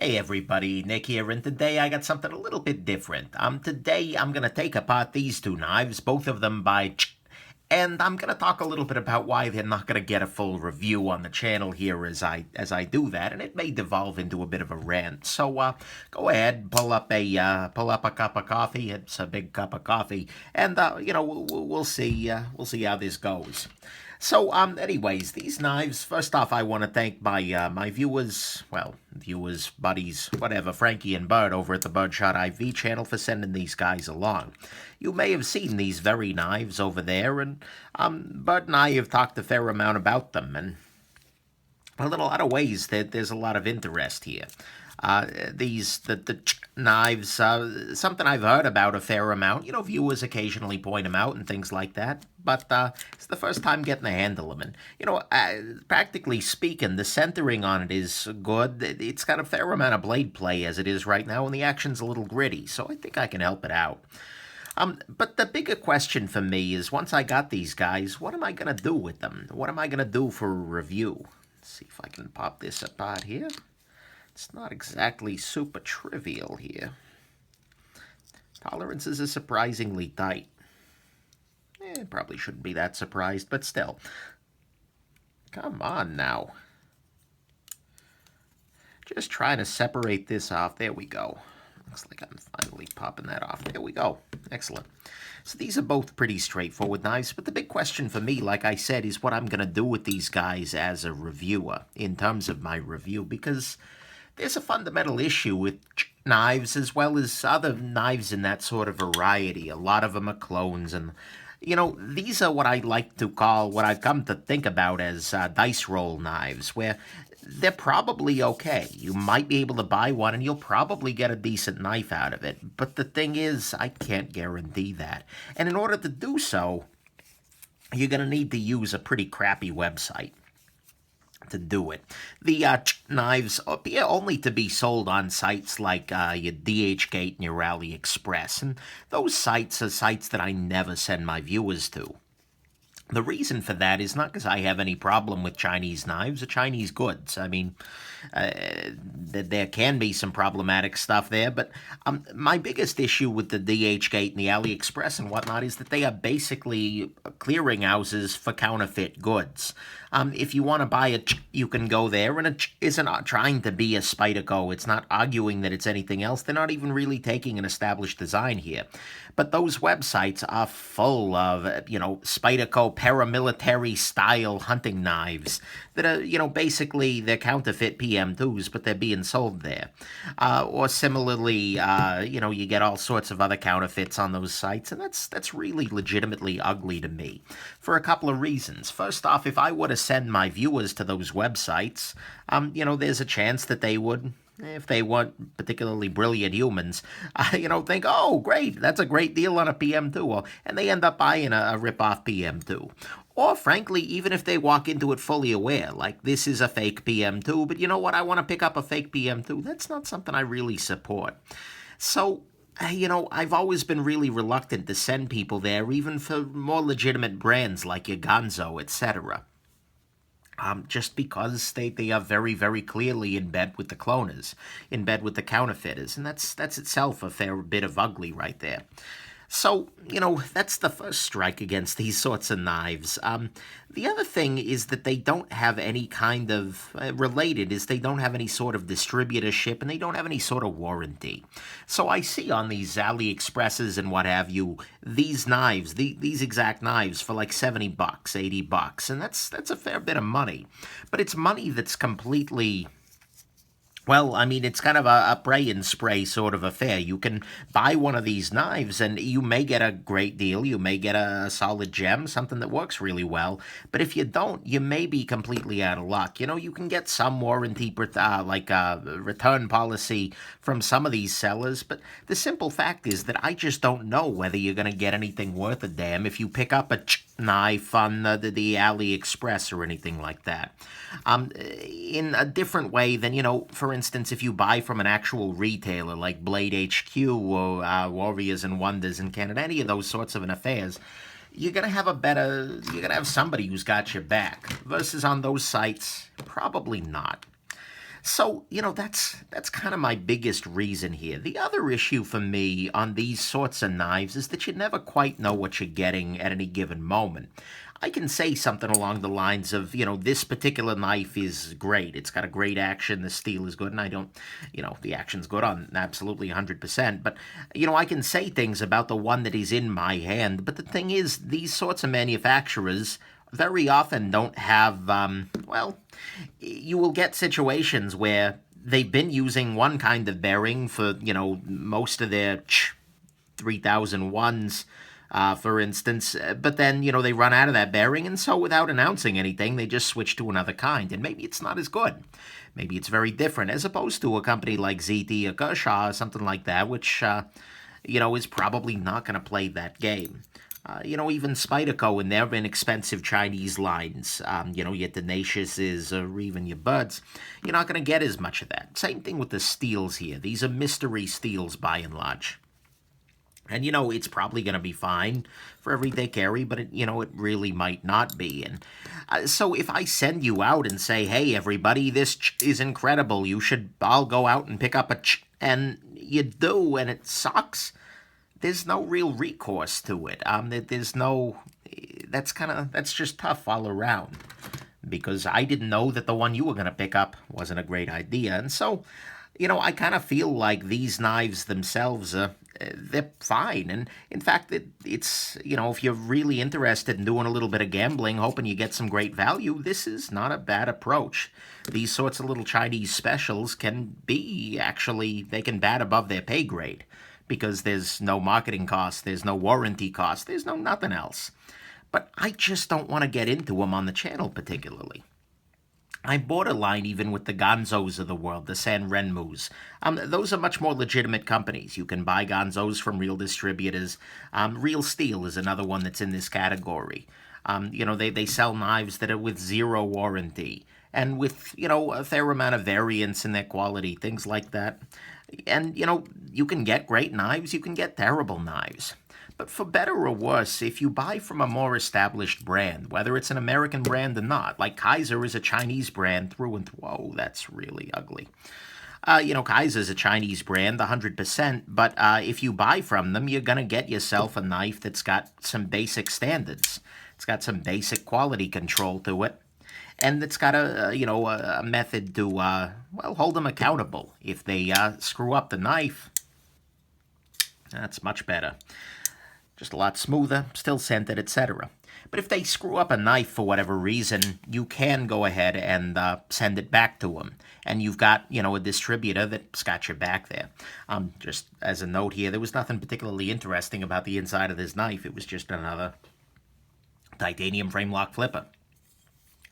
Hey everybody, Nick here, and today I got something a little bit different. Today I'm gonna take apart these two knives, both of them by and I'm gonna talk a little bit about why they're not gonna get a full review on the channel here as I do that, and it may devolve into a bit of a rant. So go ahead, pull up a cup of coffee. It's a big cup of coffee, and we'll see how this goes. So, anyways, these knives. First off, I want to thank my viewers, buddies, whatever, Frankie and Bird over at the Birdshot IV channel for sending these guys along. You may have seen these very knives over there, and Bird and I have talked a fair amount about them, and in a lot of ways, there's a lot of interest here. The knives, something I've heard about a fair amount. Viewers occasionally point them out and things like that. But it's the first time getting a handle of them. And, practically speaking, the centering on it is good. It's got a fair amount of blade play as it is right now, and the action's a little gritty, so I think I can help it out. But the bigger question for me is, once I got these guys, what am I going to do with them? What am I going to do for a review? Let's see if I can pop this apart here. It's not exactly super trivial here. Tolerances are surprisingly tight. Probably shouldn't be that surprised, but still. Come on now. Just trying to separate this off. There we go. Looks like I'm finally popping that off. There we go. Excellent. So these are both pretty straightforward knives, but the big question for me, like I said, is what I'm going to do with these guys as a reviewer in terms of my review, because there's a fundamental issue with knives as well as other knives in that sort of variety. A lot of them are clones, and these are what I like to call, what I've come to think about as dice roll knives, where they're probably okay. You might be able to buy one and you'll probably get a decent knife out of it. But the thing is, I can't guarantee that. And in order to do so, you're going to need to use a pretty crappy website to do it. The knives appear only to be sold on sites like your DHgate and your AliExpress, and those sites are sites that I never send my viewers to. The reason for that is not because I have any problem with Chinese knives or Chinese goods. I mean, there can be some problematic stuff there, but my biggest issue with the DHgate and the AliExpress and whatnot is that they are basically clearinghouses for counterfeit goods. If you want to buy it, you can go there, and it isn't trying to be a Spyderco. It's not arguing that it's anything else. They're not even really taking an established design here. But those websites are full of, Spyderco paramilitary style hunting knives that are, basically they're counterfeit PM2s, but they're being sold there. Or similarly, you get all sorts of other counterfeits on those sites, and that's really legitimately ugly to me for a couple of reasons. First off, if I were to send my viewers to those websites, there's a chance that they would, if they weren't particularly brilliant humans, think, oh, great, that's a great deal on a PM2, and they end up buying a rip-off PM2. Or, frankly, even if they walk into it fully aware, like, this is a fake PM2, but you know what, I want to pick up a fake PM2, that's not something I really support. So, I've always been really reluctant to send people there, even for more legitimate brands like your Gonzo, etc. Just because they are very, very clearly in bed with the cloners, in bed with the counterfeiters, and that's itself a fair bit of ugly right there. So, that's the first strike against these sorts of knives. The other thing is that they don't have any kind of, they don't have any sort of distributorship, and they don't have any sort of warranty. So I see on these AliExpresses and what have you, these knives, these exact knives for like $70, $80, and that's a fair bit of money. But it's money that's completely, well, I mean, it's kind of a pray and spray sort of affair. You can buy one of these knives, and you may get a great deal. You may get a solid gem, something that works really well. But if you don't, you may be completely out of luck. You can get some warranty, like a return policy from some of these sellers. But the simple fact is that I just don't know whether you're going to get anything worth a damn if you pick up a knife on the AliExpress or anything like that. In a different way than, for instance, if you buy from an actual retailer like Blade HQ or Warriors and Wonders in Canada, any of those sorts of affairs, you're going to have somebody who's got your back. Versus on those sites, probably not. So, that's kind of my biggest reason here. The other issue for me on these sorts of knives is that you never quite know what you're getting at any given moment. I can say something along the lines of, this particular knife is great. It's got a great action. The steel is good. And I don't, the action's good on absolutely 100%. But, I can say things about the one that is in my hand. But the thing is, these sorts of manufacturers very often don't have, you will get situations where they've been using one kind of bearing for, most of their 3001s, for instance, but then, they run out of that bearing, and so without announcing anything, they just switch to another kind, and maybe it's not as good. Maybe it's very different, as opposed to a company like ZT or Kershaw or something like that, which, is probably not going to play that game. Even Spyderco and their inexpensive Chinese lines, your Tenaciouses or even your Buds, you're not going to get as much of that. Same thing with the steels here. These are mystery steels by and large. And, it's probably going to be fine for everyday carry, but, it really might not be. And so if I send you out and say, hey, everybody, this is incredible, you should all go out and pick up a and you do, and it sucks, there's no real recourse to it. There's no, that's just tough all around. Because I didn't know that the one you were going to pick up wasn't a great idea. And so, I kind of feel like these knives themselves, they're fine. And in fact, it's, if you're really interested in doing a little bit of gambling, hoping you get some great value, this is not a bad approach. These sorts of little Chinese specials can be actually, they can bat above their pay grade. Because there's no marketing cost, there's no warranty cost, there's no nothing else. But I just don't want to get into them on the channel particularly. I'm borderline even with the Gonzos of the world, the San Renmus. Those are much more legitimate companies. You can buy Gonzos from real distributors. Real Steel is another one that's in this category. They sell knives that are with zero warranty and with, a fair amount of variance in their quality, things like that. And, you can get great knives, you can get terrible knives. But for better or worse, if you buy from a more established brand, whether it's an American brand or not, like Kizer is a Chinese brand through and through. Whoa, that's really ugly. Kizer's a Chinese brand, 100%, but if you buy from them, you're going to get yourself a knife that's got some basic standards. It's got some basic quality control to it. And it's got a method to, hold them accountable. If they screw up the knife, that's much better. Just a lot smoother, still scented, etc. But if they screw up a knife for whatever reason, you can go ahead and send it back to them. And you've got, a distributor that's got your back there. Just as a note here, there was nothing particularly interesting about the inside of this knife. It was just another titanium frame lock flipper.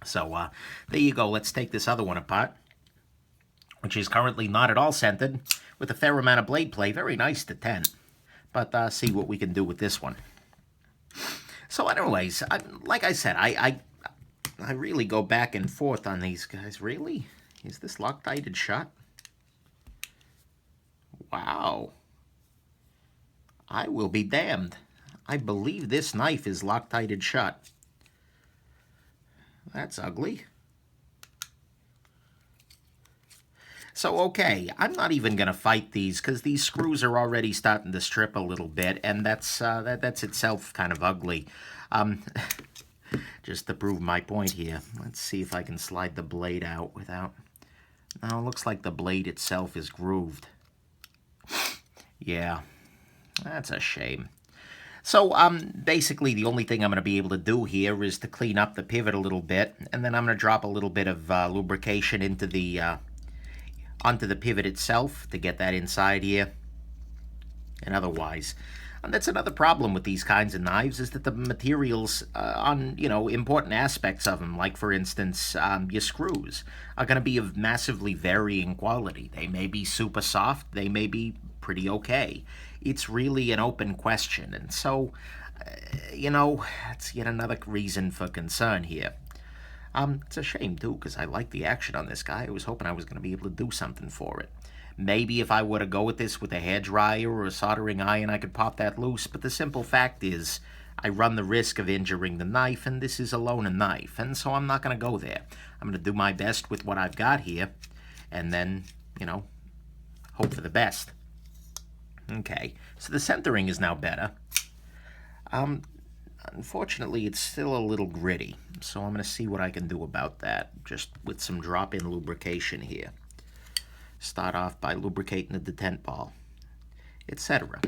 So there you go. Let's take this other one apart, which is currently not at all scented, with a fair amount of blade play. Very nice to 10. But see what we can do with this one. So anyways, like I said, I really go back and forth on these guys. Really? Is this Loctited shut? Wow. I will be damned. I believe this knife is Loctited shut. That's ugly. So, okay, I'm not even going to fight these because these screws are already starting to strip a little bit, and that's itself kind of ugly. Just to prove my point here, let's see if I can slide the blade out without... No, it looks like the blade itself is grooved. Yeah, that's a shame. So, basically, the only thing I'm going to be able to do here is to clean up the pivot a little bit, and then I'm going to drop a little bit of lubrication into the... onto the pivot itself to get that inside here. And otherwise, and that's another problem with these kinds of knives, is that the materials on, important aspects of them, like for instance, your screws, are going to be of massively varying quality. They may be super soft, they may be pretty okay. It's really an open question, and so, that's yet another reason for concern here. It's a shame, too, because I like the action on this guy. I was hoping I was going to be able to do something for it. Maybe if I were to go with this with a hairdryer or a soldering iron, I could pop that loose, but the simple fact is I run the risk of injuring the knife, and this is alone a knife, and so I'm not going to go there. I'm going to do my best with what I've got here, and then, hope for the best. Okay, so the centering is now better. Unfortunately, it's still a little gritty, so I'm going to see what I can do about that, just with some drop-in lubrication here. Start off by lubricating the detent ball, etc.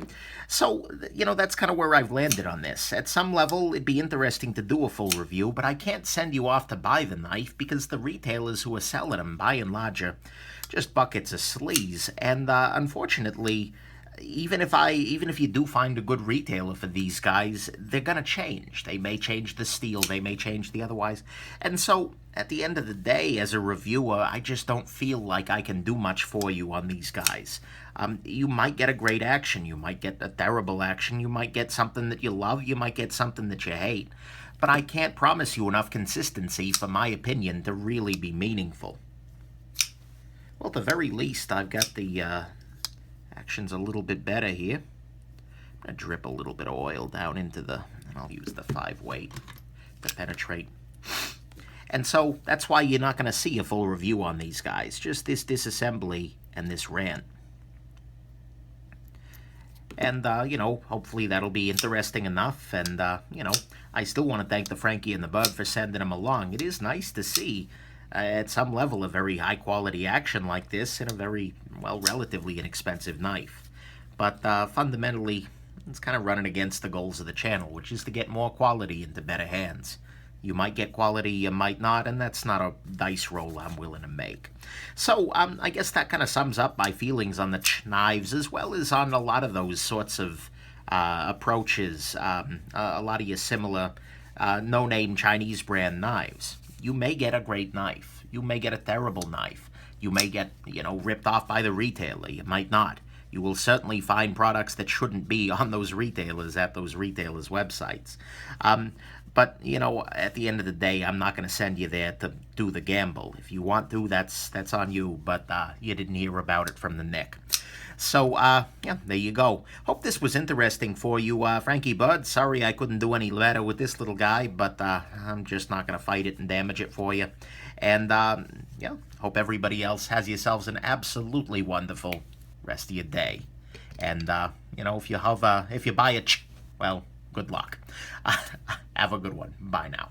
So, that's kind of where I've landed on this. At some level, it'd be interesting to do a full review, but I can't send you off to buy the knife because the retailers who are selling them, by and large, are just buckets of sleaze. And unfortunately, even if you do find a good retailer for these guys, they're going to change. They may change the steel, they may change the otherwise. And so, at the end of the day, as a reviewer, I just don't feel like I can do much for you on these guys. You might get a great action, you might get a terrible action, you might get something that you love, you might get something that you hate. But I can't promise you enough consistency for my opinion to really be meaningful. Well, at the very least, I've got the action's a little bit better here. I'm going to drip a little bit of oil down into and I'll use the 5 weight to penetrate. And so that's why you're not going to see a full review on these guys, just this disassembly and this rant. And, hopefully that'll be interesting enough. And, I still want to thank the Frankie and the Bud for sending them along. It is nice to see, at some level, a very high-quality action like this in a very, relatively inexpensive knife. But fundamentally, it's kind of running against the goals of the channel, which is to get more quality into better hands. You might get quality, you might not, and that's not a dice roll I'm willing to make. So I guess that kind of sums up my feelings on the knives, as well as on a lot of those sorts of approaches, a lot of your similar no-name Chinese brand knives. You may get a great knife. You may get a terrible knife. You may get, ripped off by the retailer. You might not. You will certainly find products that shouldn't be on those retailers at those retailers' websites. But, at the end of the day, I'm not going to send you there to do the gamble. If you want to, that's on you, but you didn't hear about it from the Nick. So, there you go. Hope this was interesting for you, Frankie Bud. Sorry I couldn't do any better with this little guy, but I'm just not going to fight it and damage it for you. And, hope everybody else has yourselves an absolutely wonderful rest of your day. And, if you buy it, well, good luck. Have a good one. Bye now.